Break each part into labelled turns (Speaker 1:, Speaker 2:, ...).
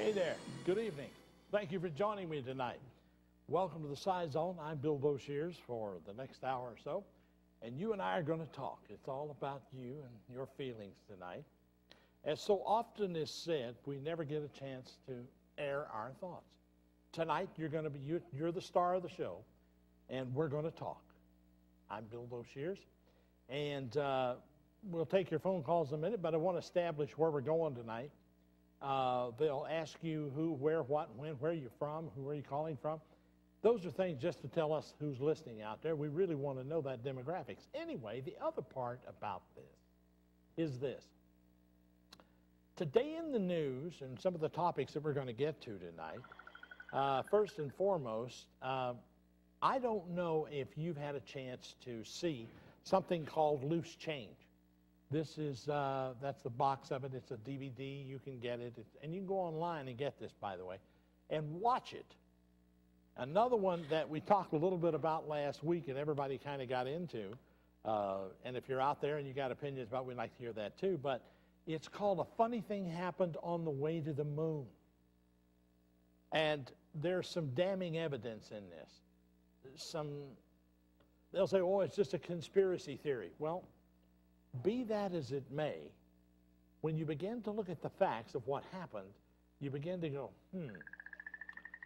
Speaker 1: Hey there. Good evening. Thank you for joining me tonight. Welcome to the Scizone. I'm Bill Boshears for the next hour or so, and you and I are going to talk. It's all about you and your feelings tonight. As so often is said, we never get a chance to air our thoughts. Tonight, you're the star of the show, and we're going to talk. I'm Bill Boshears, and we'll take your phone calls in a minute, but I want to establish where we're going tonight. They'll ask you who, where, what, when, where you're from, who are you calling from. Those are things just to tell us who's listening out there. We really want to know that demographics. Anyway, the other part about this is this. Today in the news, and some of the topics that we're going to get to tonight, first and foremost, I don't know if you've had a chance to see something called loose change. This is, that's the box of it. It's a DVD. You can get it. And you can go online and get this, by the way, and watch it. Another one that we talked a little bit about last week and everybody kind of got into, and if you're out there and you got opinions about it, we'd like to hear that too, but it's called A Funny Thing Happened on the Way to the Moon. And there's some damning evidence in this. They'll say, oh, it's just a conspiracy theory. Well, be that as it may, when you begin to look at the facts of what happened, you begin to go,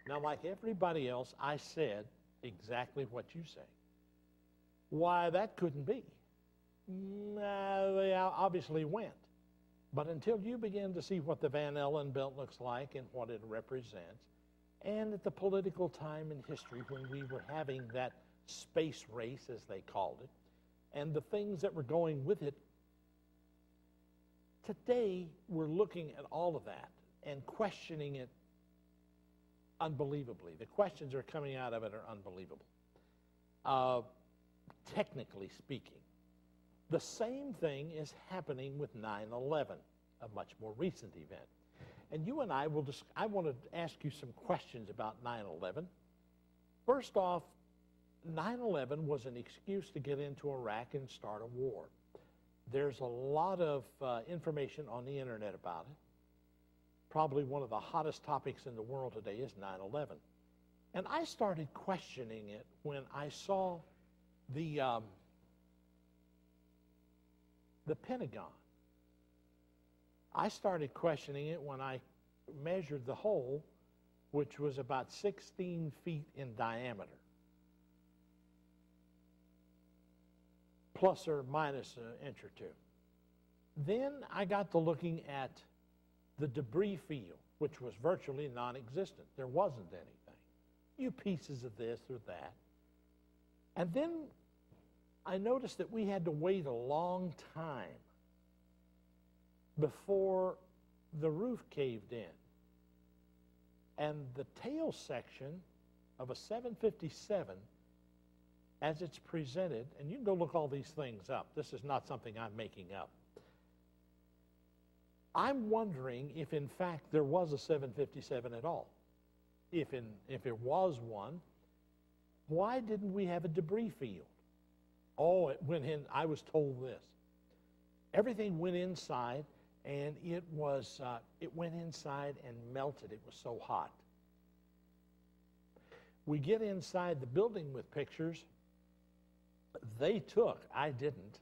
Speaker 1: Now, like everybody else, I said exactly what you say. Why, that couldn't be. They obviously went. But until you begin to see what the Van Allen belt looks like and what it represents, and at the political time in history when we were having that space race, as they called it, and the things that were going with it, today we're looking at all of that and questioning it unbelievably. The questions are coming out of it are unbelievable. Technically speaking, the same thing is happening with 9/11, a much more recent event. And you and I I want to ask you some questions about 9/11. First off, 9/11 was an excuse to get into Iraq and start a war. There's a lot of information on the internet about it. Probably one of the hottest topics in the world today is 9/11. And I started questioning it when I saw the Pentagon. I started questioning it when I measured the hole, which was about 16 feet in diameter, plus or minus an inch or two. Then I got to looking at the debris field, which was virtually non-existent. There wasn't anything. You pieces of this or that. And then I noticed that we had to wait a long time before the roof caved in. And the tail section of a 757, as it's presented, and you can go look all these things up. This is not something I'm making up. I'm wondering if, in fact, there was a 757 at all. If it was one, why didn't we have a debris field? Oh, it went in. I was told this. Everything went inside, and it went inside and melted. It was so hot. We get inside the building with pictures. They took. I didn't.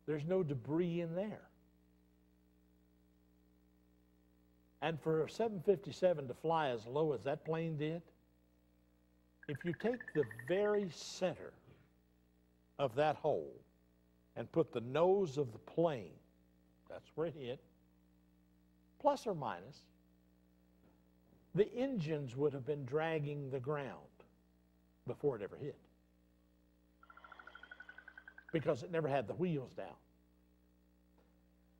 Speaker 1: There's no debris in there. And for a 757 to fly as low as that plane did, if you take the very center of that hole and put the nose of the plane, that's where it hit, plus or minus, the engines would have been dragging the ground before it ever hit, because it never had the wheels down.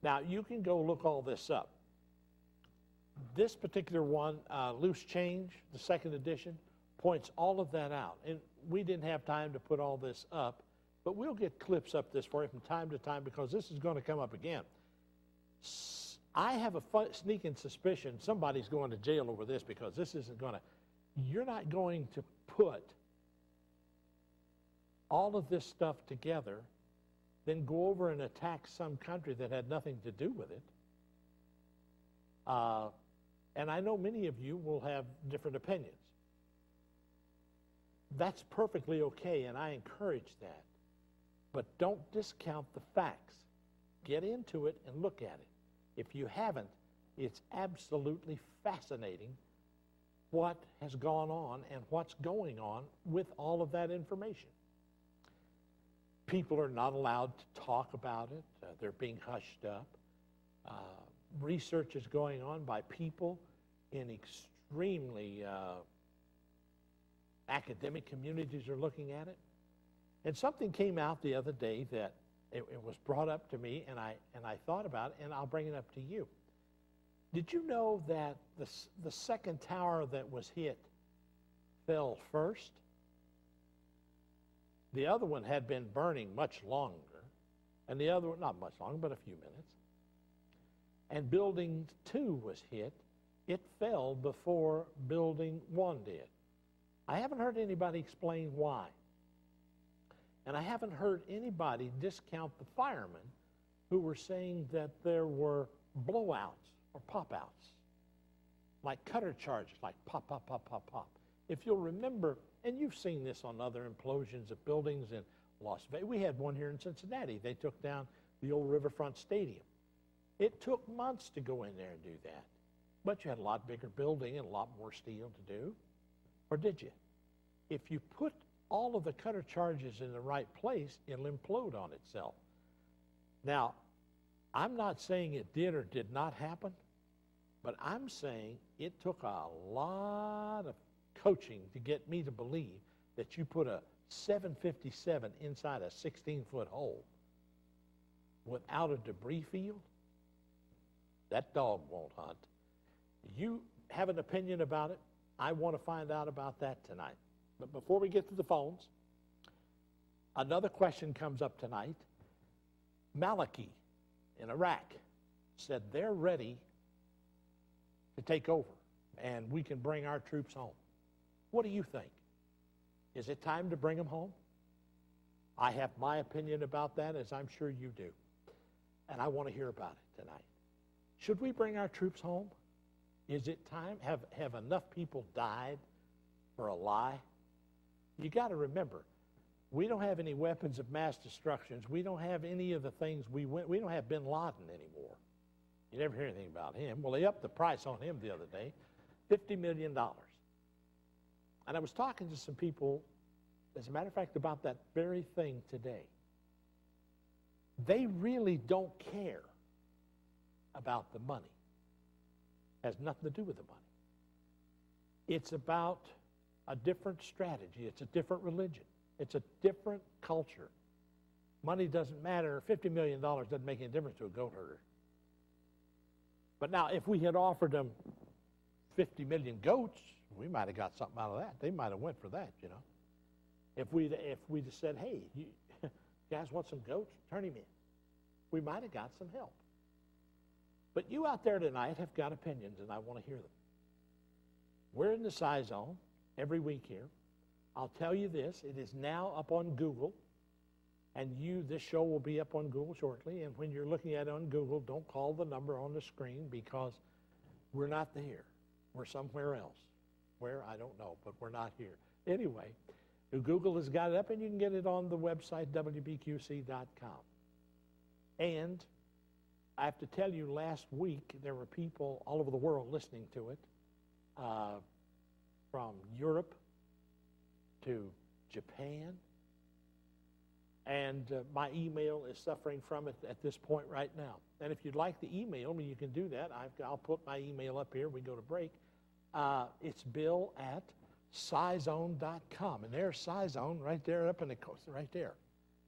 Speaker 1: Now, you can go look all this up. This particular one, Loose Change, the second edition, points all of that out. And we didn't have time to put all this up, but we'll get clips up this for you from time to time because this is going to come up again. I have a sneaking suspicion somebody's going to jail over this because this isn't going to, you're not going to put all of this stuff together, then go over and attack some country that had nothing to do with it. And I know many of you will have different opinions. That's perfectly okay, and I encourage that. But don't discount the facts. Get into it and look at it. If you haven't, it's absolutely fascinating what has gone on and what's going on with all of that information. People are not allowed to talk about it. They're being hushed up. Research is going on by people in extremely academic communities are looking at it. And something came out the other day that it was brought up to me, and I thought about it, and I'll bring it up to you. Did you know that the second tower that was hit fell first? The other one had been burning much longer, and the other one, not much longer, but a few minutes. And building 2 was hit. It fell before building 1 did. I haven't heard anybody explain why. And I haven't heard anybody discount the firemen who were saying that there were blowouts or pop-outs, like cutter charges, like pop, pop, pop, pop, pop. If you'll remember, and you've seen this on other implosions of buildings in Las Vegas. We had one here in Cincinnati. They took down the old Riverfront Stadium. It took months to go in there and do that. But you had a lot bigger building and a lot more steel to do. Or did you? If you put all of the cutter charges in the right place, it'll implode on itself. Now, I'm not saying it did or did not happen, but I'm saying it took a lot of coaching to get me to believe that you put a 757 inside a 16-foot hole without a debris field. That dog won't hunt. You have an opinion about it. I want to find out about that tonight. But before we get to the phones, another question comes up tonight. Maliki in Iraq said they're ready to take over and we can bring our troops home. What do you think? Is it time to bring them home? I have my opinion about that, as I'm sure you do. And I want to hear about it tonight. Should we bring our troops home? Is it time? Have enough people died for a lie? You got to remember, we don't have any weapons of mass destruction. We don't have any of the things we don't have bin Laden anymore. You never hear anything about him. Well, they upped the price on him the other day, $50 million. And I was talking to some people, as a matter of fact, about that very thing today. They really don't care about the money. It has nothing to do with the money. It's about a different strategy. It's a different religion. It's a different culture. Money doesn't matter. $50 million doesn't make any difference to a goat herder. But now, if we had offered them 50 million goats, we might have got something out of that. They might have went for that, you know. If we'd have said, hey, you guys want some goats? Turn him in. We might have got some help. But you out there tonight have got opinions, and I want to hear them. We're in the Scizone every week here. I'll tell you this, it is now up on Google, and this show will be up on Google shortly, and when you're looking at it on Google, don't call the number on the screen because we're not there. We're somewhere else. Where, I don't know, but we're not here. Anyway, Google has got it up, and you can get it on the website, wbqc.com. And I have to tell you, last week, there were people all over the world listening to it, from Europe to Japan, and my email is suffering from it at this point right now. And if you'd like to email me, you can do that. I'll put my email up here. We go to break. It's bill@scizone.com, and there's Scizone right there up in the coast, right there.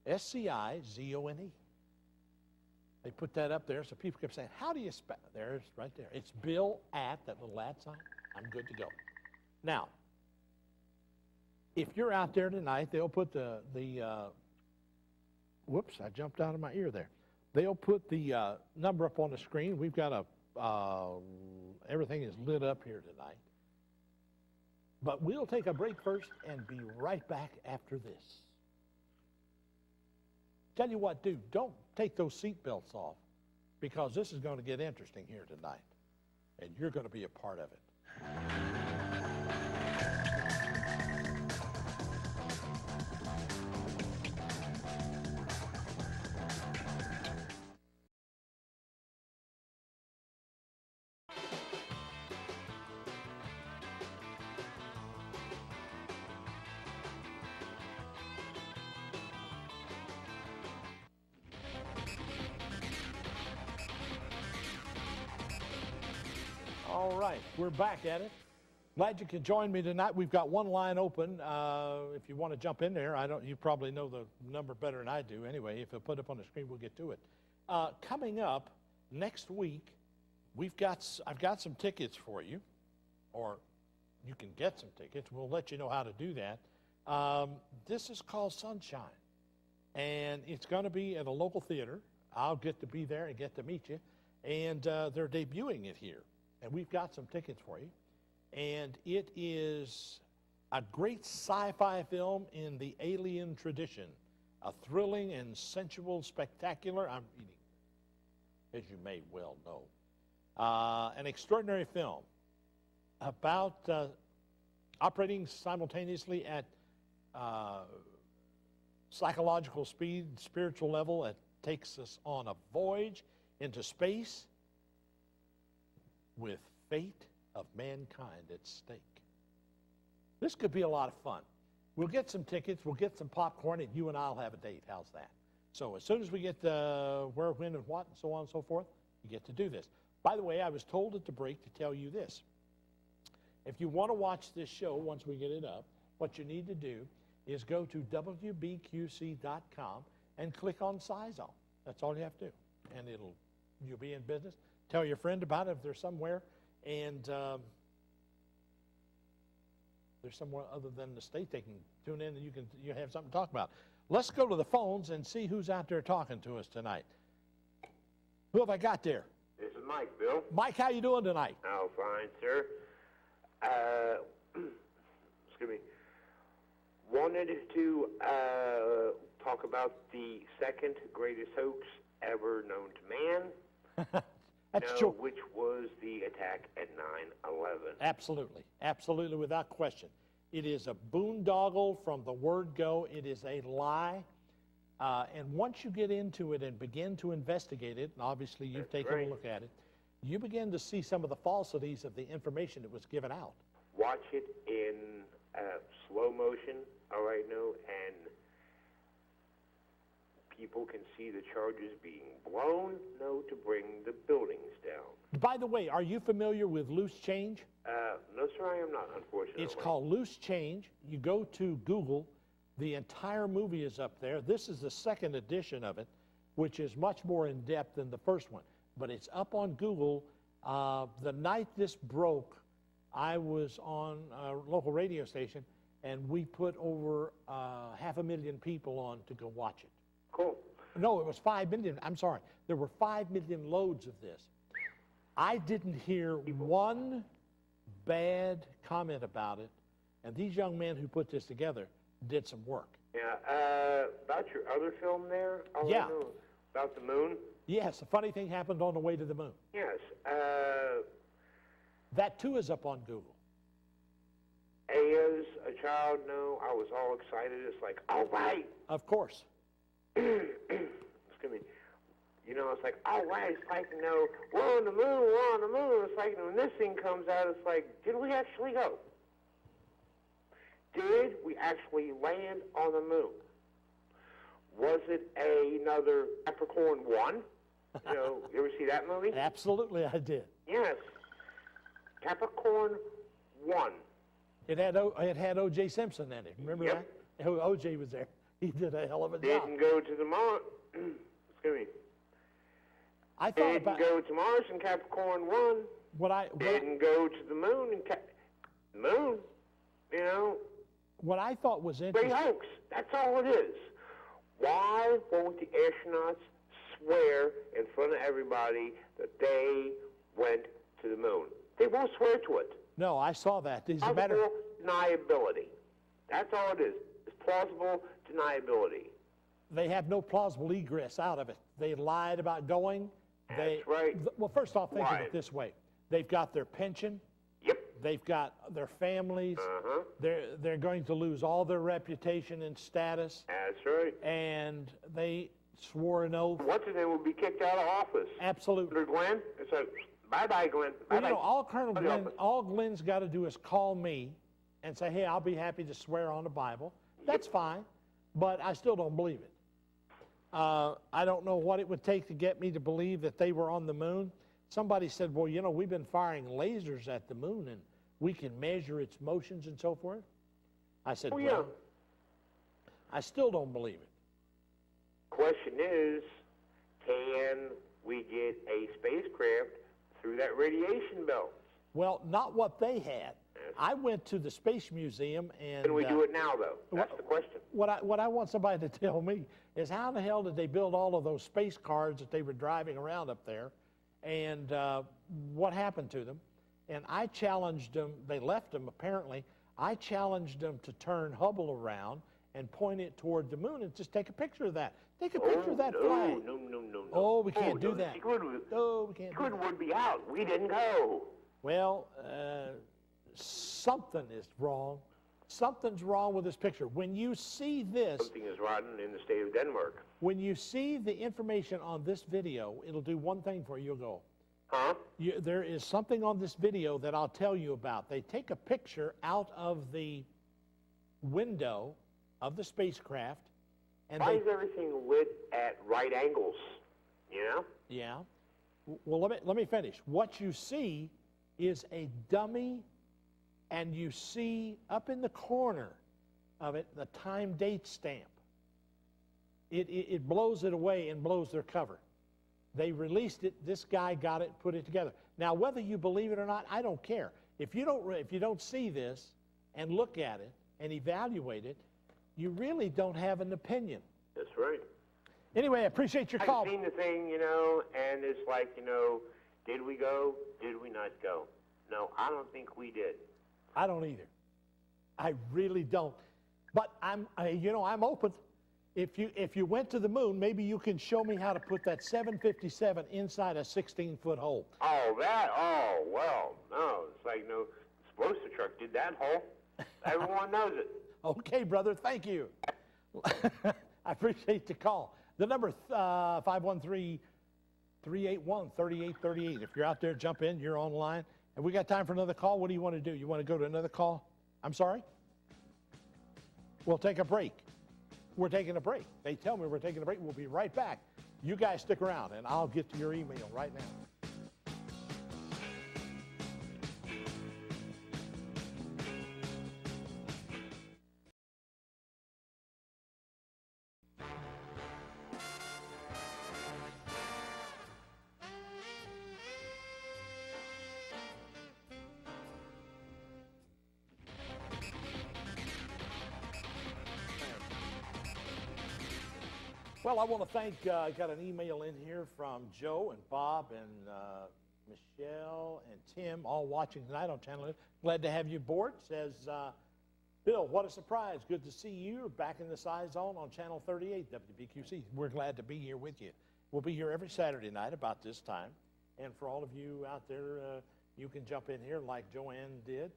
Speaker 1: SCIZONE. They put that up there, so people kept saying, how do you spell it? There's right there. It's bill@ that little @ sign. I'm good to go. Now, if you're out there tonight, they'll put whoops, I jumped out of my ear there. They'll put the number up on the screen. We've got everything is lit up here tonight. But we'll take a break first and be right back after this. Tell you what, dude, don't take those seat belts off because this is going to get interesting here tonight. and you're going to be a part of it. All right, we're back at it. Glad you could join me tonight. We've got one line open. If you want to jump in there, you probably know the number better than I do. Anyway, if I put it up on the screen, we'll get to it. Coming up next week, I've got some tickets for you, or you can get some tickets. We'll let you know how to do that. This is called Sunshine, and it's going to be at a local theater. I'll get to be there and get to meet you, and they're debuting it here. And we've got some tickets for you. And it is a great sci-fi film in the alien tradition. A thrilling and sensual, spectacular, I'm eating, as you may well know. An extraordinary film about operating simultaneously at psychological speed, spiritual level. It takes us on a voyage into space with fate of mankind at stake. This could be a lot of fun. We'll get some tickets, we'll get some popcorn, and you and I'll have a date. How's that? So as soon as we get where, when, and what, and so on and so forth, you get to do this. By the way, I was told at the break to tell you this. If you want to watch this show once we get it up, what you need to do is go to WBQC.com and click on Scizone. That's all you have to do. And you'll be in business. Tell your friend about it if they're somewhere, and there's somewhere other than the state they can tune in and you have something to talk about. Let's go to the phones and see who's out there talking to us tonight. Who have I got there?
Speaker 2: This is Mike, Bill.
Speaker 1: Mike, how you doing tonight?
Speaker 2: Oh, fine, sir. Excuse me. Wanted to talk about the second greatest hoax ever known to man.
Speaker 1: That's true.
Speaker 2: Which was the attack at 9/11.
Speaker 1: Absolutely. Absolutely, without question. It is a boondoggle from the word go. It is a lie. And once you get into it and begin to investigate it, and obviously you've taken a look at it, you begin to see some of the falsities of the information that was given out.
Speaker 2: Watch it in slow motion, all right, and people can see the charges being blown, to bring the buildings down.
Speaker 1: By the way, are you familiar with Loose Change?
Speaker 2: No, sir, I am not, unfortunately.
Speaker 1: It's called Loose Change. You go to Google. The entire movie is up there. This is the second edition of it, which is much more in-depth than the first one. But it's up on Google. The night this broke, I was on a local radio station, and we put over 500,000 people on to go watch it.
Speaker 2: Cool.
Speaker 1: No, it was 5 million. I'm sorry. There were 5 million loads of this. I didn't hear one bad comment about it, and these young men who put this together did some work.
Speaker 2: Yeah, about your other film there?
Speaker 1: Yeah.
Speaker 2: About the moon?
Speaker 1: Yes, a funny thing happened on the way to the moon.
Speaker 2: Yes.
Speaker 1: That too is up on Google.
Speaker 2: As a child, I was all excited. It's like, all right.
Speaker 1: Of course.
Speaker 2: Excuse me. It's like, all right. It's like, we're on the moon, we're on the moon. It's like, when this thing comes out, it's like, did we actually go? Did we actually land on the moon? Was it another Capricorn 1? You ever see that movie?
Speaker 1: Absolutely, I did.
Speaker 2: Yes. Capricorn 1.
Speaker 1: It had O.J. Simpson in it. Remember that? O.J. was there. He did a hell of a job.
Speaker 2: Didn't go to the Mars. Excuse me.
Speaker 1: I thought
Speaker 2: didn't go to Mars in Capricorn 1. Didn't go to the moon in the moon.
Speaker 1: What I thought was interesting.
Speaker 2: Great hoax. That's all it is. Why won't the astronauts swear in front of everybody that they went to the moon? They won't swear to it.
Speaker 1: No, I saw that.
Speaker 2: Plausible deniability. That's all it is. It's plausible deniability.
Speaker 1: They have no plausible egress out of it. They lied about going.
Speaker 2: That's right.
Speaker 1: Well, first off, think of it this way. They've got their pension.
Speaker 2: Yep.
Speaker 1: They've got their families. They're going to lose all their reputation and status.
Speaker 2: That's right.
Speaker 1: And they swore an oath.
Speaker 2: What's his name will be kicked out of office.
Speaker 1: Absolutely.
Speaker 2: Under Glenn, it's like, bye-bye, Glenn.
Speaker 1: Well,
Speaker 2: Bye-bye.
Speaker 1: you know, all Glenn's got to do is call me and say, hey, I'll be happy to swear on the Bible. That's fine, but I still don't believe it. I don't know what it would take to get me to believe that they were on the moon. Somebody said, well, you know, we've been firing lasers at the moon, and we can measure its motions and so forth. I said, well, I still don't believe it.
Speaker 2: Question is, can we get a spacecraft through that radiation belt?
Speaker 1: Well, not what they had. I went to the Space Museum and...
Speaker 2: Can we do it now, though? That's the question.
Speaker 1: What I want somebody to tell me is how the hell did they build all of those space cars that they were driving around up there, and what happened to them? And I challenged them. They left them, apparently. I challenged them to turn Hubble around and point it toward the moon and just take a picture of that. Take a picture of that flag.
Speaker 2: No.
Speaker 1: Oh, we can't do that.
Speaker 2: Oh, we can't. Secret would be out. We didn't go.
Speaker 1: Well, something is wrong. Something's wrong with this picture. When you see this...
Speaker 2: Something is rotten in the state of Denmark.
Speaker 1: When you see the information on this video, it'll do one thing for you. You'll go,
Speaker 2: huh?
Speaker 1: There is something on this video that I'll tell you about. They take a picture out of the window of the spacecraft. And
Speaker 2: why is everything lit at right angles, you know?
Speaker 1: Yeah. Well, let me finish. What you see is a dummy, and you see up in the corner of it the time date stamp. It blows it away and blows their cover. They released it. This guy got it, put it together. Now, whether you believe it or not, I don't care. If you don't see this and look at it and evaluate it, you really don't have an opinion.
Speaker 2: That's right.
Speaker 1: Anyway, I appreciate your call.
Speaker 2: I've seen the thing, you know, and it's like, you know, did we go? Did we not go? No, I don't think we did.
Speaker 1: I don't either. I really don't. But I'm open. If you went to the moon, maybe you can show me how to put that 757 inside a 16-foot hole.
Speaker 2: Oh, that? Oh, well, no. It's like, no, explosive truck did that hole. Everyone knows it.
Speaker 1: Okay, brother. Thank you. I appreciate the call. The number 513-381-3838. If you're out there, jump in. You're online. Have we got time for another call? What do you want to do? You want to go to another call? I'm sorry? We'll take a break. We're taking a break. They tell me we're taking a break. We'll be right back. You guys stick around, and I'll get to your email right now. Well, I want to thank, I got an email in here from Joe and Bob and Michelle and Tim, all watching tonight on Channel 8. Glad to have you aboard. Says, Bill, what a surprise. Good to see you back in the Scizone on Channel 38, WBQC. We're glad to be here with you. We'll be here every Saturday night about this time. And for all of you out there, you can jump in here like Joanne did.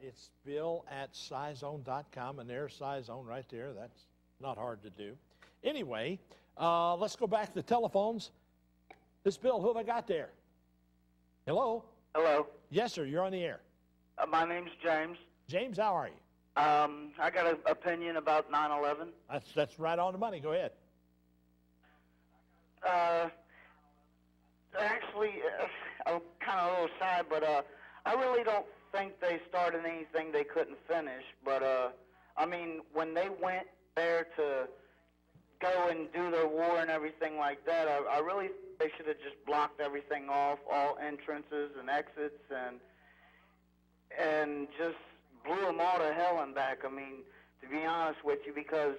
Speaker 1: It's Bill at Scizone.com, and there's Scizone right there. That's not hard to do. Anyway, let's go back to the telephones. This Bill, who have I got there? Hello?
Speaker 3: Hello.
Speaker 1: Yes, sir, you're on the air.
Speaker 3: My name's James.
Speaker 1: James, how are you?
Speaker 3: I got an opinion about 9/11.
Speaker 1: That's right on the money. Go ahead.
Speaker 3: Actually, I'm kind of a little sad, but I really don't think they started anything they couldn't finish. But, I mean, when they went there to go and do their war and everything like that, I really think they should have just blocked everything off, all entrances and exits, and just blew them all to hell and back. I mean, to be honest with you, because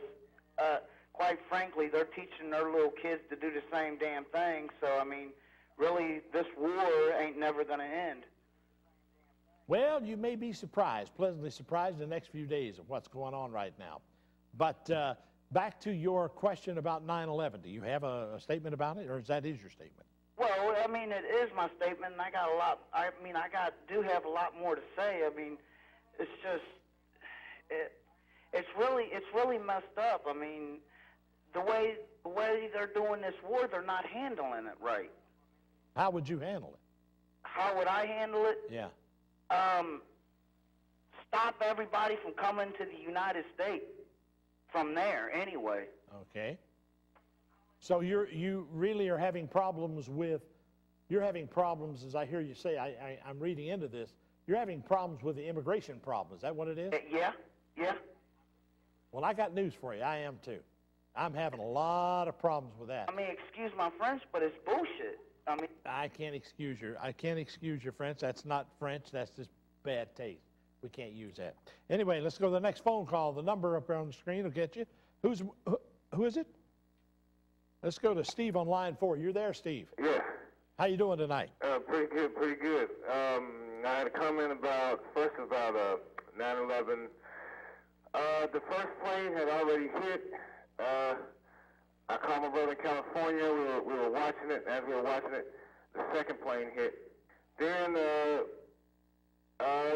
Speaker 3: quite frankly, they're teaching their little kids to do the same damn thing. So, I mean, really, this war ain't never going to end.
Speaker 1: Well, you may be surprised, pleasantly surprised in the next few days of what's going on right now. But back to your question about 9/11. Do you have a statement about it, or is your statement?
Speaker 3: Well, I mean, it is my statement, and I got a lot. I mean, do have a lot more to say. I mean, it's just, it's really messed up. I mean, the way they're doing this war, they're not handling it right.
Speaker 1: How would you handle it?
Speaker 3: How would I handle it?
Speaker 1: Yeah.
Speaker 3: Stop everybody from coming to the United States from there anyway.
Speaker 1: Okay. So you really are having problems with, as I hear you say, I'm reading into this, you're having problems with the immigration problem. Is that what it is?
Speaker 3: Yeah.
Speaker 1: Well, I got news for you. I am too. I'm having a lot of problems with that.
Speaker 3: I mean, excuse my French, but it's bullshit. I mean,
Speaker 1: I can't excuse your French. That's not French. That's just bad taste. We can't use that. Anyway, let's go to the next phone call. The number up there on the screen will get you. Who is it? Let's go to Steve on line 4. You're there, Steve.
Speaker 2: Yeah.
Speaker 1: How you doing tonight?
Speaker 2: Pretty good. I had a comment about 9/11. The first plane had already hit. I called my brother in California. We were watching it. As we were watching it, the second plane hit. Then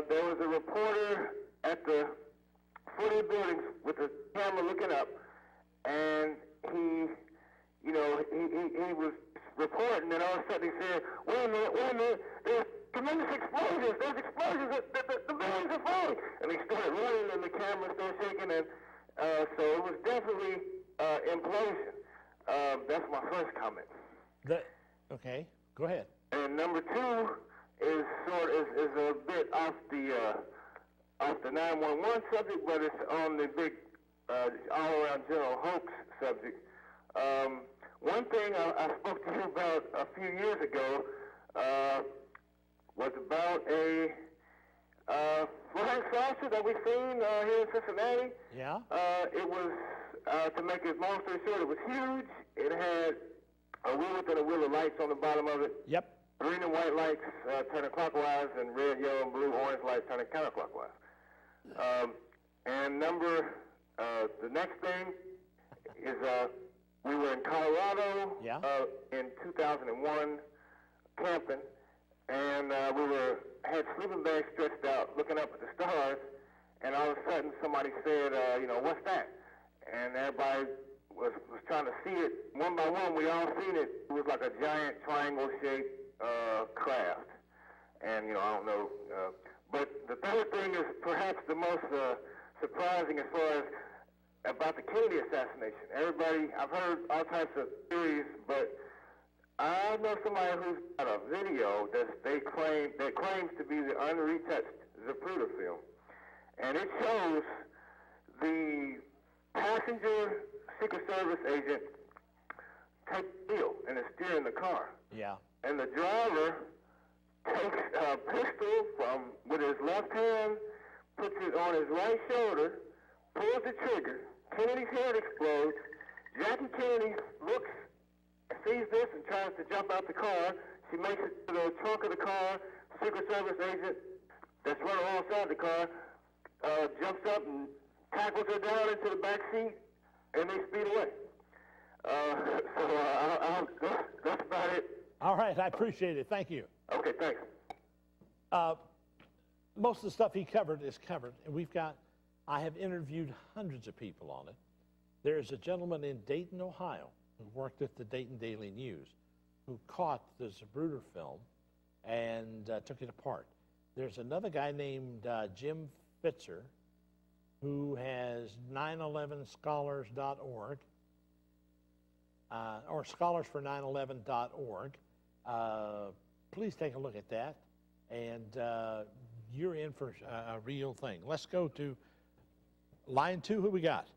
Speaker 2: there was a reporter at the foot of the buildings with the camera looking up, and he was reporting, and all of a sudden he said, wait a minute, there's tremendous explosions, the buildings are falling. And he started running, and the camera started shaking, and so it was definitely implosion. That's my first comment.
Speaker 1: Okay, go ahead.
Speaker 2: And number 2 is a bit off the 911 subject, but it's on the big all-around general hoax subject. One thing I spoke to you about a few years ago was about a flying saucer that we've seen here in Cincinnati.
Speaker 1: Yeah.
Speaker 2: It was, to make it long story short, it was huge. It had a wheel within a wheel of lights on the bottom of it.
Speaker 1: Yep.
Speaker 2: Green and white lights turning clockwise, and red, yellow, and blue, orange lights turning counterclockwise. And the next thing is we were in Colorado in 2001 camping, and we had sleeping bags stretched out looking up at the stars, and all of a sudden somebody said, what's that? And everybody was trying to see it. One by one, we all seen it. It was like a giant triangle-shaped craft. And, I don't know. But the third thing is perhaps the most surprising as far as about the Kennedy assassination. I've heard all types of theories, but I know somebody who's got a video that claims to be the unretouched Zapruder film. And it shows the passenger Secret Service agent take the wheel and is steering the car.
Speaker 1: Yeah.
Speaker 2: And the driver takes a pistol with his left hand, puts it on his right shoulder, pulls the trigger. Kennedy's head explodes. Jackie Kennedy looks, sees this, and tries to jump out the car. She makes it to the trunk of the car. Secret Service agent that's running alongside the car jumps up and tackles her down into the back seat, and they speed away. That's about it.
Speaker 1: All right, I appreciate it. Thank you.
Speaker 2: Okay, thanks.
Speaker 1: Most of the stuff he covered is covered, and I have interviewed hundreds of people on it. There's a gentleman in Dayton, Ohio, who worked at the Dayton Daily News, who caught the Zapruder film and took it apart. There's another guy named Jim Fitzer, who has 911scholars.org, or scholarsfor911.org. Please take a look at that, and you're in for a real thing. Let's go to line 2. Who we got?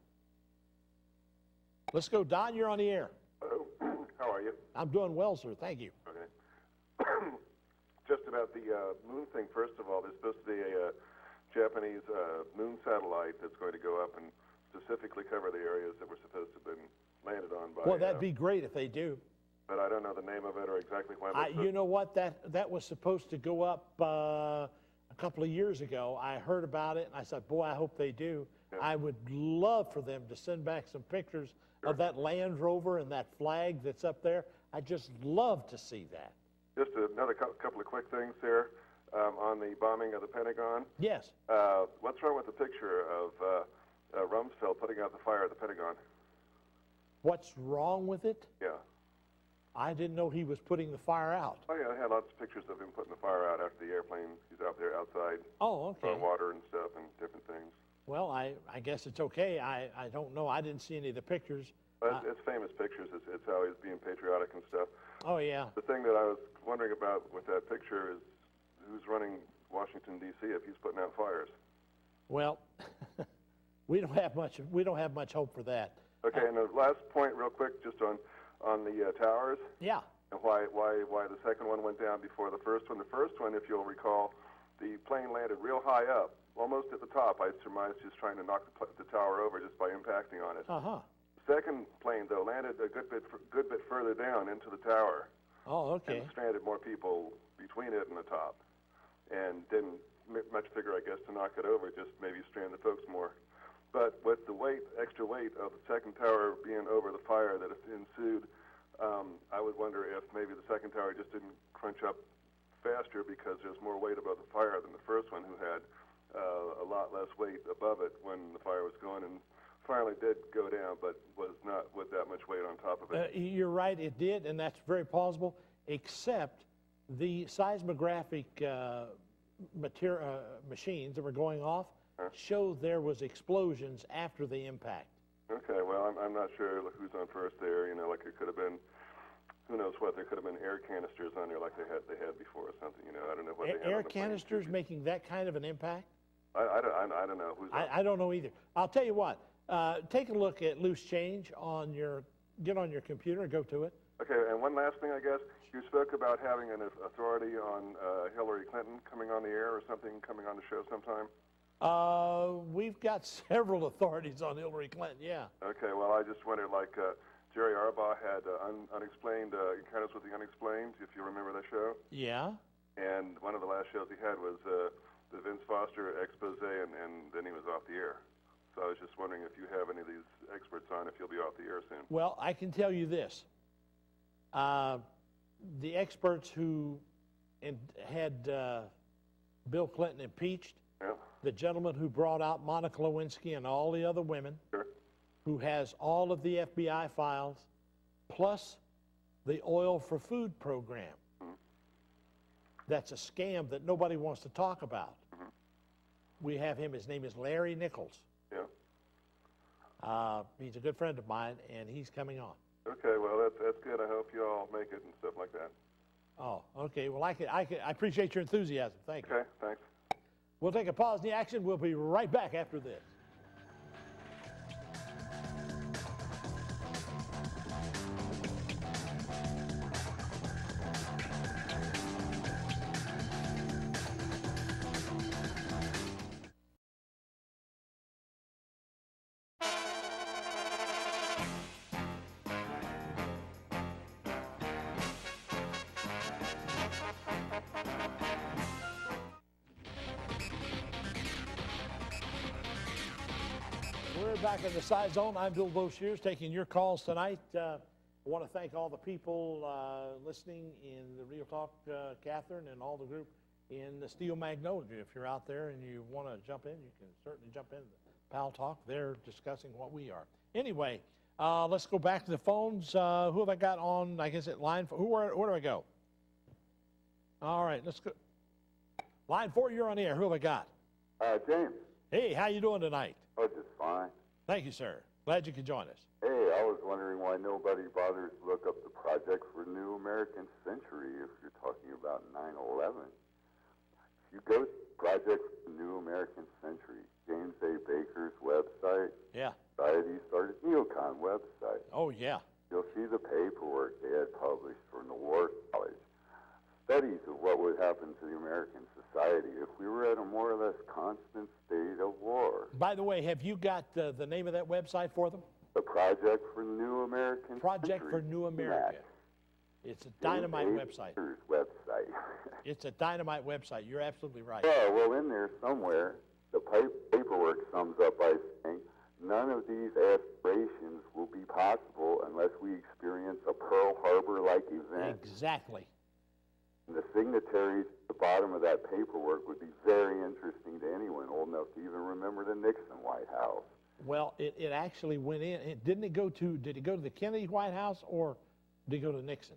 Speaker 1: Let's go. Don, you're on the air.
Speaker 4: How are you?
Speaker 1: I'm doing well, sir. Thank you.
Speaker 4: Okay. Just about the moon thing, first of all, there's supposed to be a Japanese moon satellite that's going to go up and specifically cover the areas that were supposed to have been landed on by...
Speaker 1: Well, that'd be great if they do.
Speaker 4: But I don't know the name of it or exactly when.
Speaker 1: You know what? That was supposed to go up a couple of years ago. I heard about it, and I said, boy, I hope they do.
Speaker 4: Yeah.
Speaker 1: I would love for them to send back some pictures of that Land Rover and that flag that's up there. I'd just love to see that.
Speaker 4: Just another couple of quick things there on the bombing of the Pentagon.
Speaker 1: Yes.
Speaker 4: What's wrong with the picture of Rumsfeld putting out the fire at the Pentagon?
Speaker 1: What's wrong with it?
Speaker 4: Yeah.
Speaker 1: I didn't know he was putting the fire out.
Speaker 4: Oh, yeah, I had lots of pictures of him putting the fire out after the airplane. He's out there outside.
Speaker 1: Oh, okay.
Speaker 4: Throwing water and stuff and different things.
Speaker 1: Well, I guess it's okay. I don't know. I didn't see any of the pictures.
Speaker 4: It's famous pictures. It's how he's being patriotic and stuff.
Speaker 1: Oh, yeah.
Speaker 4: The thing that I was wondering about with that picture is who's running Washington, D.C. if he's putting out fires.
Speaker 1: Well, we don't have much hope for that.
Speaker 4: Okay, and the last point real quick, just on the towers.
Speaker 1: Yeah.
Speaker 4: And why the second one went down before the first one. The first one, if you'll recall, the plane landed real high up, almost at the top. I surmise just trying to knock the tower over just by impacting on it.
Speaker 1: Uh-huh.
Speaker 4: The second plane, though, landed a good bit further down into the tower.
Speaker 1: Oh, okay.
Speaker 4: And stranded more people between it and the top. And didn't much figure, I guess, to knock it over, just maybe strand the folks more. But with the extra weight of the second tower being over the fire that ensued, I would wonder if maybe the second tower just didn't crunch up faster because there's more weight above the fire than the first one, who had a lot less weight above it when the fire was going, and finally did go down, but was not with that much weight on top of it.
Speaker 1: You're right, it did, and that's very plausible, except the seismographic machines that were going off showed there was explosions after the impact.
Speaker 4: Okay, well, I'm not sure who's on first there. You know, like it could have been, who knows what? There could have been air canisters on there like they had before or something. You know, I don't know what they had.
Speaker 1: Air canisters making that kind of an impact?
Speaker 4: I don't know who's.
Speaker 1: I don't know either. I'll tell you what. Take a look at loose change on your. Get on your computer and go to it.
Speaker 4: Okay, and one last thing, I guess. You spoke about having an authority on Hillary Clinton coming on the air or something, coming on the show sometime.
Speaker 1: We've got several authorities on Hillary Clinton, yeah.
Speaker 4: Okay, well, I just wondered, like, Jerry Arbaugh had Unexplained, Encounters with the Unexplained, if you remember that show.
Speaker 1: Yeah.
Speaker 4: And one of the last shows he had was the Vince Foster expose, and then he was off the air. So I was just wondering if you have any of these experts on, if you'll be off the air soon. Well,
Speaker 1: I can tell you this. The experts who had Bill Clinton impeached, the gentleman who brought out Monica Lewinsky and all the other women, who has all of the FBI files, plus the oil for food program. That's a scam that nobody wants to talk about. We have him. His name is Larry Nichols. He's a good friend of mine, and he's coming on.
Speaker 4: Okay, well, that's good. I hope you all make it and stuff like that.
Speaker 1: Oh, okay. Well, I appreciate your enthusiasm. Thank you.
Speaker 4: Okay, thanks.
Speaker 1: We'll take a pause in the action. We'll be right back after this. We're back in the Scizone. I'm Bill Boshears, taking your calls tonight. I want to thank all the people listening in the Real Talk, Catherine, and all the group in the Steel Magnolia. If you're out there and you want to jump in, you can certainly jump in. The Pal Talk, they're discussing what we are. Anyway, let's go back to the phones. Who have I got on, I guess, at line 4? Where do I go? All right, let's go. Line 4, you're on the air. Who have I got?
Speaker 5: James.
Speaker 1: Hey, how you doing tonight?
Speaker 5: Oh, just fine.
Speaker 1: Thank you, sir. Glad you could join us.
Speaker 5: Hey, I was wondering why nobody bothers to look up the Project for New American Century if you're talking about 9/11. If you go to Project for New American Century, James A. Baker's website, Society Started Neocon website.
Speaker 1: Oh, yeah.
Speaker 5: You'll see the paperwork they had published from the War College. Studies of what would happen to the American society if we were at a more or less constant state of war.
Speaker 1: By the way, have you got the name of that website for them?
Speaker 5: The Project for New American
Speaker 1: Project
Speaker 5: Century.
Speaker 1: for New America. It's a dynamite website.
Speaker 5: Website.
Speaker 1: It's a dynamite website. You're absolutely right.
Speaker 5: Yeah, well, in there somewhere, The paperwork sums up by saying, none of these aspirations will be possible unless we experience a Pearl Harbor-like event.
Speaker 1: Exactly.
Speaker 5: And the signatories at the bottom of that paperwork would be very interesting to anyone old enough to even remember the Nixon White House.
Speaker 1: Well, it actually went in. Did it go to the Kennedy White House, or did it go to Nixon?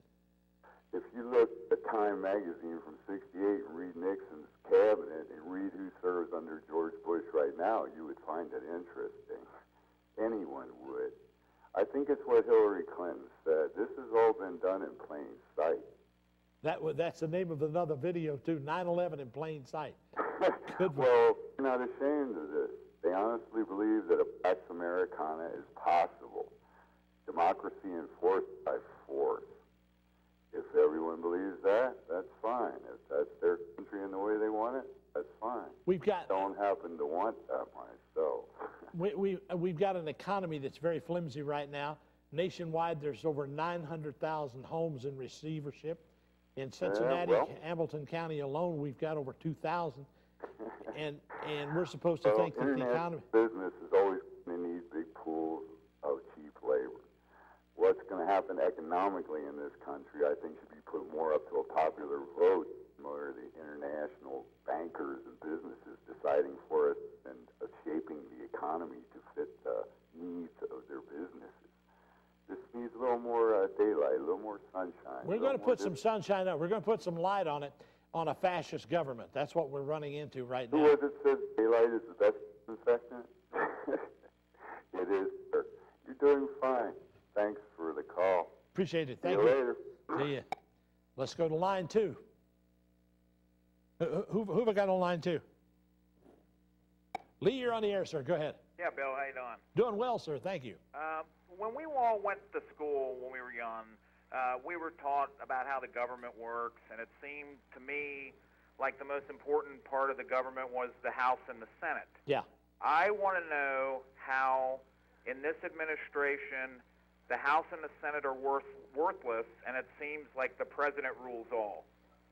Speaker 5: If you look at Time magazine from '68 and read Nixon's cabinet and read who serves under George Bush right now, you would find it interesting. Anyone would. I think it's what Hillary Clinton said. This has all been done in plain sight.
Speaker 1: That's the name of another video, too, 9/11 in plain sight.
Speaker 5: Well, they're not ashamed of this. They honestly believe that a Pax Americana is possible. Democracy enforced by force. If everyone believes that, that's fine. If that's their country and the way they want it, that's fine. I don't happen to want that myself.
Speaker 1: We've got an economy that's very flimsy right now. Nationwide, there's over 900,000 homes in receivership. In Cincinnati, Hamilton County alone, we've got over 2,000. And we're supposed to think that the economy...
Speaker 5: business is always going to need big pools of cheap labor. What's going to happen economically in this country, I think, should be put more up to a popular vote, more the international bankers and businesses deciding for us and shaping the economy to fit the needs of their businesses. This needs a little more daylight, a little more sunshine.
Speaker 1: We're going to put some sunshine up. We're going to put some light on it, on a fascist government. That's what we're running into right now.
Speaker 5: Who was it said daylight is the best disinfectant? It is, sir. You're doing fine. Thanks for the call.
Speaker 1: Appreciate it. Thank
Speaker 5: you. See you later.
Speaker 1: See you. Let's go to line 2. Who have I got on line 2? Lee, you're on the air, sir. Go ahead.
Speaker 6: Yeah, Bill, how you doing?
Speaker 1: Doing well, sir. Thank you.
Speaker 6: When we all went to school when we were young, we were taught about how the government works, and it seemed to me like the most important part of the government was the House and the Senate.
Speaker 1: Yeah.
Speaker 6: I want to know how, in this administration, the House and the Senate are worthless, and it seems like the president rules all.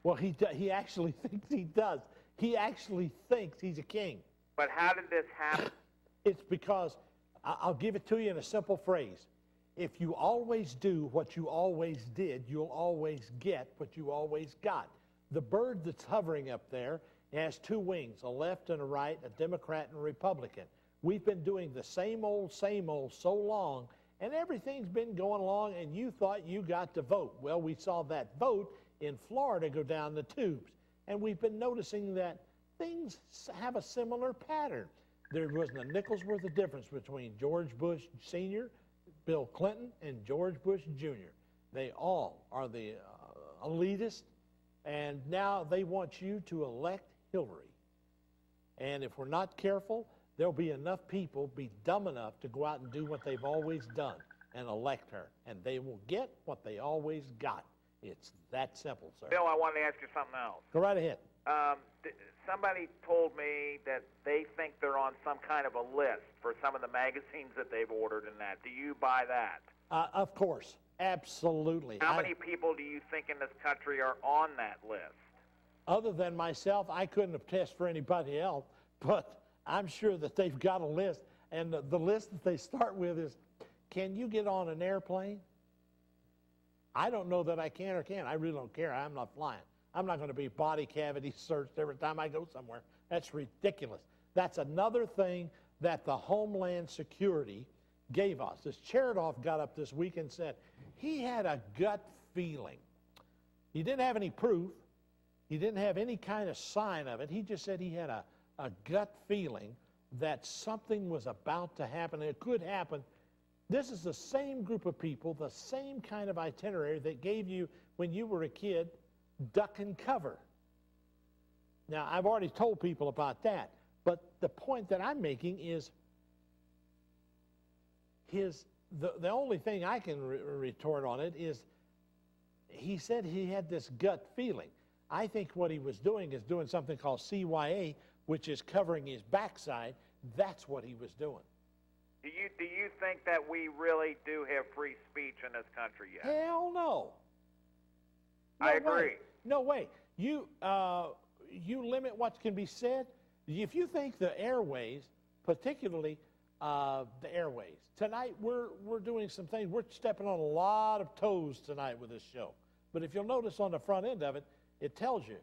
Speaker 1: Well, he actually thinks he does. He actually thinks he's a king.
Speaker 6: But how did this happen?
Speaker 1: It's because, I'll give it to you in a simple phrase. If you always do what you always did, you'll always get what you always got. The bird that's hovering up there has 2 wings, a left and a right, a Democrat and a Republican. We've been doing the same old so long, and everything's been going along, and you thought you got to vote. Well, we saw that vote in Florida go down the tubes, and we've been noticing that things have a similar pattern. There wasn't a nickel's worth of difference between George Bush Sr., Bill Clinton, and George Bush Jr. They all are the elitist, and now they want you to elect Hillary. And if we're not careful, there'll be enough people be dumb enough to go out and do what they've always done and elect her, and they will get what they always got. It's that simple, sir.
Speaker 6: Bill, I wanted to ask you something else.
Speaker 1: Go right ahead.
Speaker 6: Somebody told me that they think they're on some kind of a list for some of the magazines that they've ordered and that. Do you buy that?
Speaker 1: Of course. Absolutely.
Speaker 6: How many people do you think in this country are on that list?
Speaker 1: Other than myself, I couldn't have tested for anybody else, but I'm sure that they've got a list. And the list that they start with is, can you get on an airplane? I don't know that I can or can't. I really don't care. I'm not flying. I'm not going to be body cavity searched every time I go somewhere. That's ridiculous. That's another thing that the Homeland Security gave us. This Chertoff got up this week and said he had a gut feeling. He didn't have any proof. He didn't have any kind of sign of it. He just said he had a gut feeling that something was about to happen. It could happen. This is the same group of people, the same kind of itinerary that gave you, when you were a kid, duck and cover. Now, I've already told people about that, but the point that I'm making is the only thing I can retort on it is he said he had this gut feeling. I think what he was doing is doing something called CYA, which is covering his backside. That's what he was doing.
Speaker 6: Do you think that we really do have free speech in this country yet?
Speaker 1: Hell no.
Speaker 6: I agree.
Speaker 1: No way. You limit what can be said. if you think the airways, particularly the airways, tonight we're doing some things. We're stepping on a lot of toes tonight with this show. But if you'll notice on the front end of it, it tells you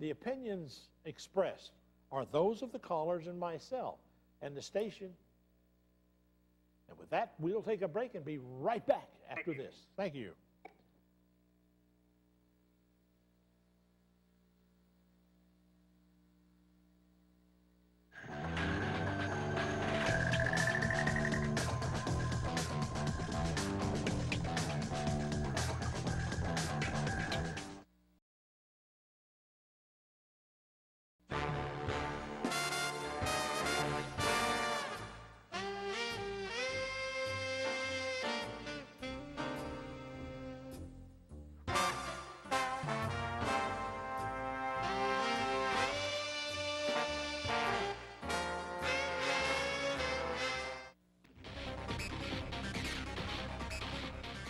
Speaker 1: the opinions expressed are those of the callers and myself and the station. And with that, we'll take a break and be right back after this. Thank you.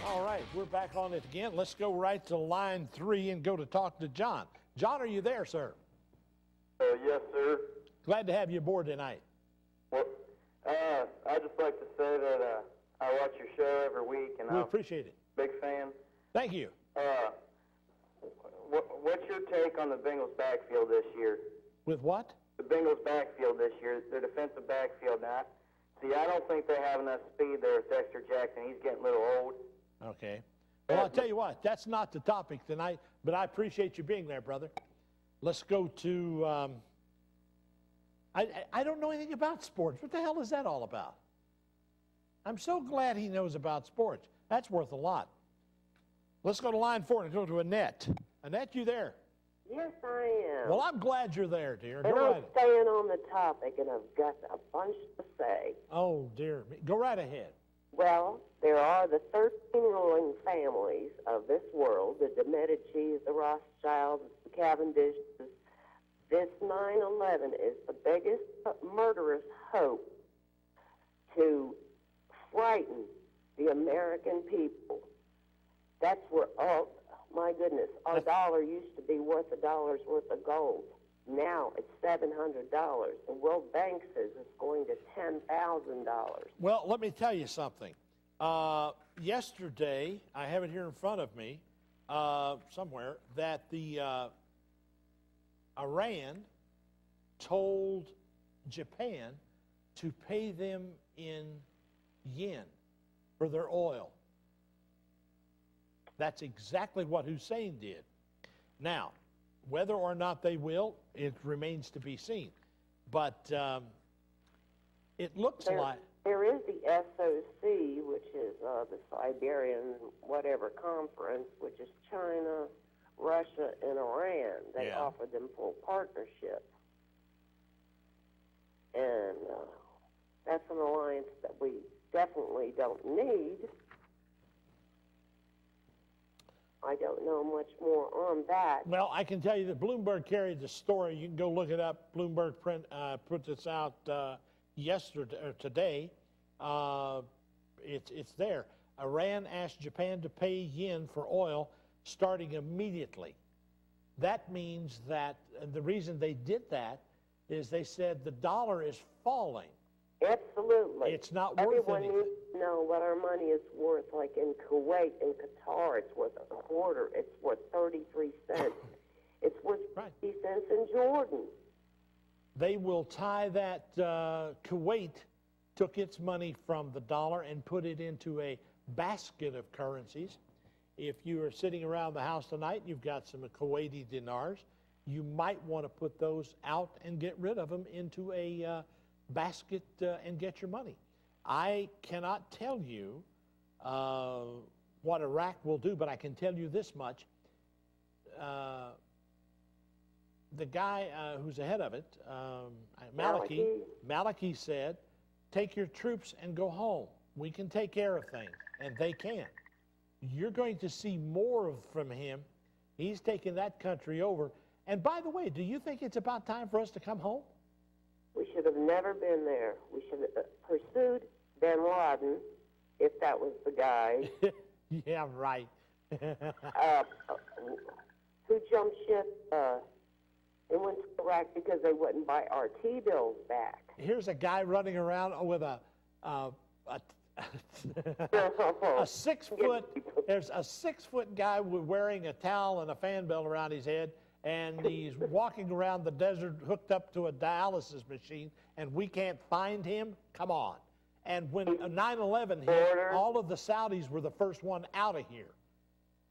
Speaker 1: All right, we're back on it again. Let's go right to line 3 and go to talk to John. John, are you there, sir?
Speaker 7: Yes, sir.
Speaker 1: Glad to have you aboard tonight.
Speaker 7: Well, I'd just like to say that I watch your show every week, and
Speaker 1: We appreciate it.
Speaker 7: Big fan.
Speaker 1: Thank you.
Speaker 7: What's your take on the Bengals backfield this year?
Speaker 1: With what?
Speaker 7: The Bengals backfield this year, their defensive backfield. Now, see, I don't think they have enough speed there with Dexter Jackson. He's getting a little old.
Speaker 1: Okay. Well, I'll tell you what, that's not the topic tonight, but I appreciate you being there, brother. Let's go to, I don't know anything about sports. What the hell is that all about? I'm so glad he knows about sports. That's worth a lot. Let's go to line 4 and go to Annette. Annette, you there?
Speaker 8: Yes, I am.
Speaker 1: Well, I'm glad you're there, dear.
Speaker 8: And
Speaker 1: Go
Speaker 8: I'm
Speaker 1: right
Speaker 8: staying on the topic, and I've got a bunch to say.
Speaker 1: Oh, dear me. Go right ahead.
Speaker 8: Well, there are the 13 ruling families of this world, the de Medicis, the Rothschilds, the Cavendishes. This 9/11 is the biggest murderous hope to frighten the American people. That's where, oh, my goodness, our dollar used to be worth $1 worth of gold. Now it's $700. The World Bank says it's going to $10,000.
Speaker 1: Well, let me tell you something. Yesterday, I have it here in front of me somewhere, that the Iran told Japan to pay them in yen for their oil. That's exactly what Hussein did. Now, whether or not they will, it remains to be seen. But it looks like...
Speaker 8: There is the SOC, which is the Siberian whatever conference, which is China, Russia, and Iran. They offered them full partnership. And that's an alliance that we definitely don't need. I don't know much more on that.
Speaker 1: Well, I can tell you that Bloomberg carried the story. You can go look it up. Bloomberg put this out yesterday or today. It's there. Iran asked Japan to pay yen for oil starting immediately. That means that the reason they did that is they said the dollar is falling.
Speaker 8: Absolutely.
Speaker 1: It's not worth
Speaker 8: Everyone
Speaker 1: anything.
Speaker 8: needs to know what our money is worth. Like in Kuwait and Qatar, it's worth a quarter. It's worth 33 cents. It's worth 50 cents in Jordan.
Speaker 1: They will tie that Kuwait took its money from the dollar and put it into a basket of currencies. If you are sitting around the house tonight, you've got some Kuwaiti dinars, you might want to put those out and get rid of them into a basket and get your money. I cannot tell you what Iraq will do, but I can tell you this much. The guy who's ahead of it, Maliki said, take your troops and go home. We can take care of things, and they can. You're going to see more from him. He's taking that country over. And by the way, do you think it's about time for us to come home?
Speaker 8: We should have never been there. We should have pursued bin Laden, if that was the guy.
Speaker 1: Yeah, right.
Speaker 8: Who jumped ship and went to black because they wouldn't buy our T-bills back.
Speaker 1: Here's a guy running around with a 6 foot. There's a 6 foot guy wearing a towel and a fan belt around his head, and he's walking around the desert hooked up to a dialysis machine, and we can't find him. Come on! And when 9/11 hit, all of the Saudis were the first one out of here.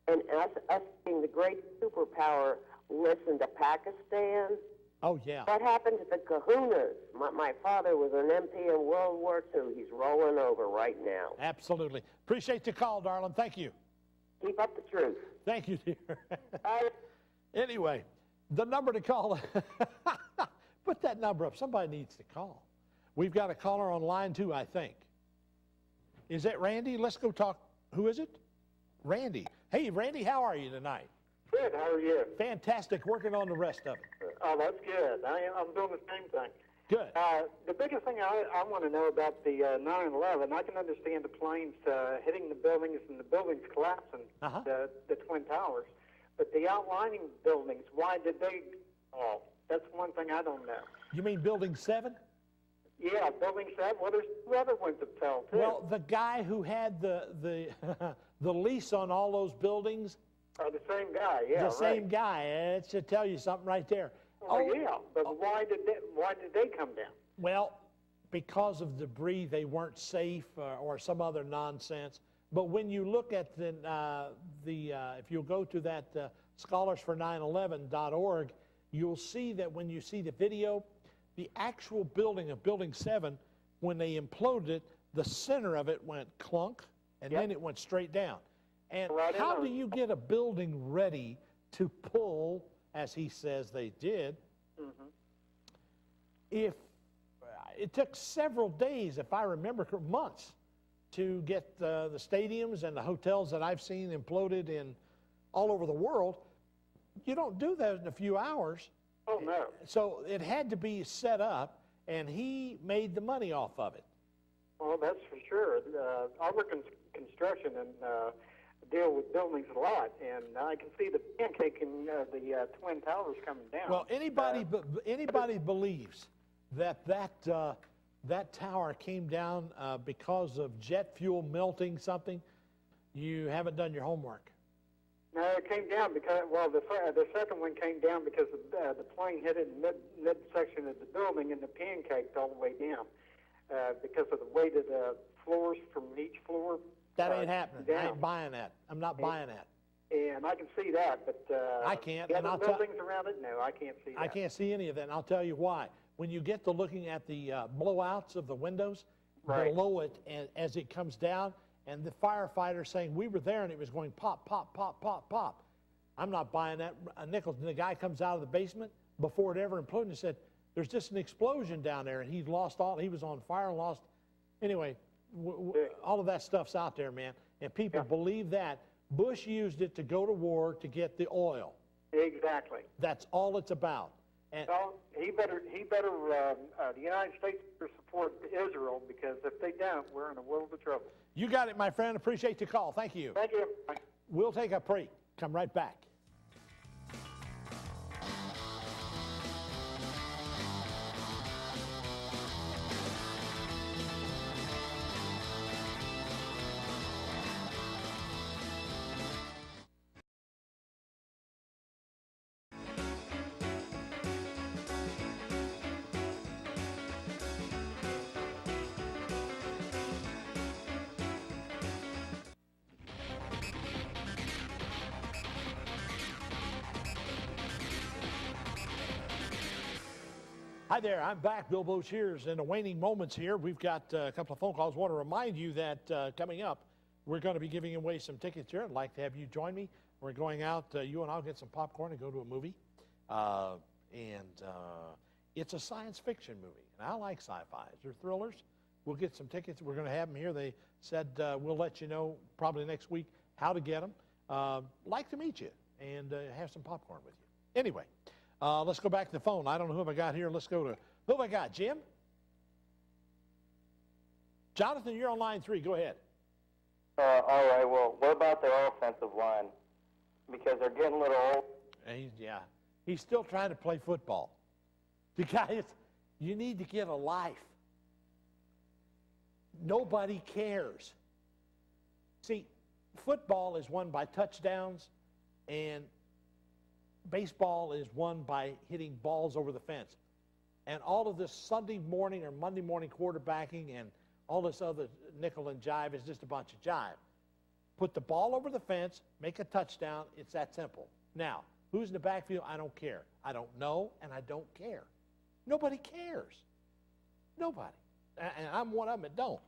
Speaker 8: And us being the great superpower, listen to Pakistan.
Speaker 1: Oh, yeah.
Speaker 8: What happened to the kahunas? My father was an MP in World War II. He's rolling over right now.
Speaker 1: Absolutely. Appreciate the call, darling. Thank you.
Speaker 8: Keep up the truth.
Speaker 1: Thank you, dear. Anyway, the number to call, put that number up. Somebody needs to call. We've got a caller on line 2, I think. Is that Randy? Let's go talk. Who is it? Randy. Hey, Randy, how are you tonight?
Speaker 9: Good. How are you?
Speaker 1: Fantastic. Working on the rest of it.
Speaker 9: Oh, that's good. I'm doing the same thing.
Speaker 1: Good.
Speaker 9: The biggest thing I want to know about the 9/11, I can understand the planes hitting the buildings and the buildings collapsing, the Twin Towers. But the outlining buildings, why did they fall? That's one thing I don't know.
Speaker 1: You mean Building 7?
Speaker 9: Yeah, Building 7. Well, there's 2 other ones that fell, too.
Speaker 1: Well, the guy who had the the lease on all those buildings.
Speaker 9: Oh, the same guy, yeah,
Speaker 1: The same guy. It should tell you something right there.
Speaker 9: Oh, yeah, but why did they come down?
Speaker 1: Well, because of debris, they weren't safe or some other nonsense. But when you look at if you go to that scholarsfor911.org, you'll see that when you see the video, the actual building of Building 7, when they imploded it, the center of it went clunk, and then it went straight down. And how do you get a building ready to pull, as he says they did, if it took several days, if I remember, months, to get the stadiums and the hotels that I've seen imploded in all over the world? You don't do that in a few hours.
Speaker 9: Oh, no.
Speaker 1: So it had to be set up, and he made the money off of it.
Speaker 9: Well, that's for sure. I work in construction and deal with buildings a lot, and I can see the pancake in the Twin Towers coming down.
Speaker 1: Well, anybody believes that tower came down because of jet fuel melting something, you haven't done your homework.
Speaker 9: No, it came down because, well, the second one came down because the plane hit it in midsection of the building, and the pancaked all the way down because of the weight of the floors from each floor.
Speaker 1: That ain't happening. Down. I ain't buying that. I'm not buying that.
Speaker 9: And I can see that, but
Speaker 1: I can't.
Speaker 9: The other buildings around it, no, I can't see that.
Speaker 1: I can't see any of that, and I'll tell you why. When you get to looking at the blowouts of the windows below it, and as it comes down, and the firefighter saying, we were there, and it was going pop, pop, pop, pop, pop. I'm not buying that. Nichols, the guy comes out of the basement before it ever imploded and said, there's just an explosion down there, and he was on fire and lost. Anyway, all of that stuff's out there, man, and people believe that. Bush used it to go to war to get the oil.
Speaker 9: Exactly.
Speaker 1: That's all it's about. And
Speaker 9: well, the United States better support Israel, because if they don't, we're in a world of trouble.
Speaker 1: You got it, my friend. Appreciate the call. Thank you.
Speaker 9: Thank you.
Speaker 1: We'll take a break. Come right back. Hi there, I'm back. Bill Boshears. In the waning moments here, we've got a couple of phone calls. I want to remind you that coming up, we're going to be giving away some tickets here. I'd like to have you join me. We're going out, you and I'll get some popcorn and go to a movie. It's a science fiction movie, and I like sci-fis. They're thrillers. We'll get some tickets. We're going to have them here. They said we'll let you know probably next week how to get them. Like to meet you and have some popcorn with you. Anyway. Let's go back to the phone. I don't know who I got here. Let's go to, who have I got? Jim? Jonathan, you're on line 3. Go ahead.
Speaker 7: All right. Well, what about their offensive line? Because they're getting a little old.
Speaker 1: He's still trying to play football. You guys, you need to get a life. Nobody cares. See, football is won by touchdowns, and baseball is won by hitting balls over the fence. And all of this Sunday morning or Monday morning quarterbacking and all this other nickel and jive is just a bunch of jive. Put the ball over the fence, make a touchdown. It's that simple. Now, who's in the backfield? I don't care. I don't know, and I don't care. Nobody cares. Nobody. And I'm one of them that don't.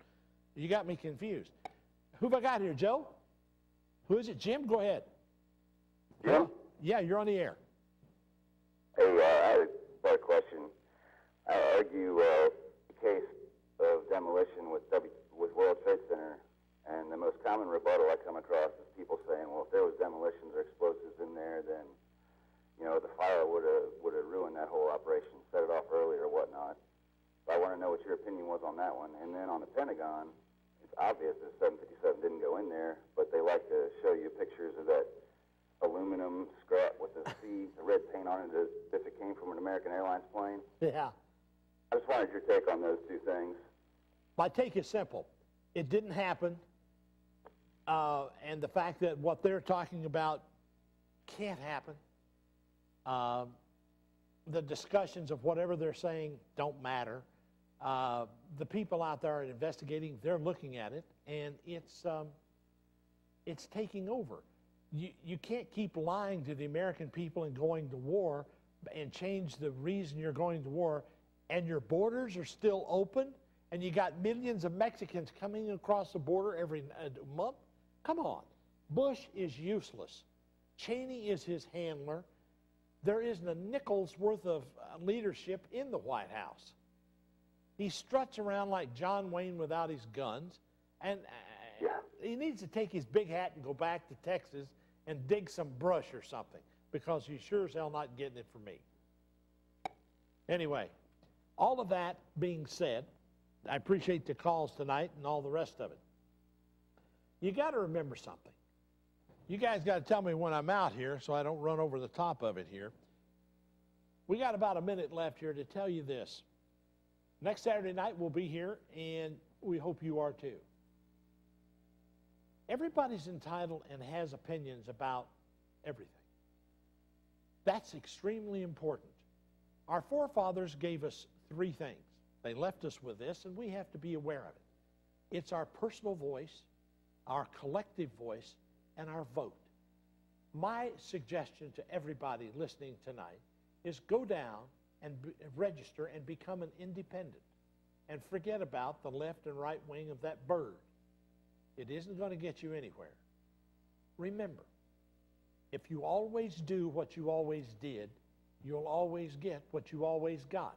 Speaker 1: You got me confused. Who have I got here, Joe? Who is it? Jim? Go ahead.
Speaker 5: Jim?
Speaker 1: Yeah, you're on the air.
Speaker 5: Hey, I had a question. I argue the case of demolition with World Trade Center, and the most common rebuttal I come across is people saying, well, if there was demolitions or explosives in there, then, you know, the fire would have ruined that whole operation, set it off early or whatnot. So I want to know what your opinion was on that one. And then on the Pentagon, it's obvious that 757 didn't go in there, but they like to show you pictures of that aluminum scrap with the red paint on it as if it came from an American Airlines plane.
Speaker 1: Yeah.
Speaker 5: I just wanted your take on those two things.
Speaker 1: My take is simple. It didn't happen, and the fact that what they're talking about can't happen. The discussions of whatever they're saying don't matter. The people out there are investigating. They're looking at it, and it's taking over. You can't keep lying to the American people and going to war and change the reason you're going to war, and your borders are still open, and you got millions of Mexicans coming across the border every month. Come on. Bush is useless. Cheney is his handler. There isn't a nickel's worth of leadership in the White House. He struts around like John Wayne without his guns, and he needs to take his big hat and go back to Texas and dig some brush or something, because he's sure as hell not getting it from me. Anyway, all of that being said, I appreciate the calls tonight and all the rest of it. You got to remember something. You guys got to tell me when I'm out here so I don't run over the top of it here. We got about a minute left here to tell you this. Next Saturday night we'll be here, and we hope you are too. Everybody's entitled and has opinions about everything. That's extremely important. Our forefathers gave us three things. They left us with this, and we have to be aware of it. It's our personal voice, our collective voice, and our vote. My suggestion to everybody listening tonight is go down and register and become an independent, and forget about the left and right wing of that bird. It isn't going to get you anywhere. Remember, if you always do what you always did, you'll always get what you always got.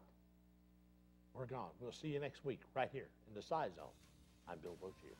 Speaker 1: We're gone. We'll see you next week right here in the Scizone. I'm Bill Boshears.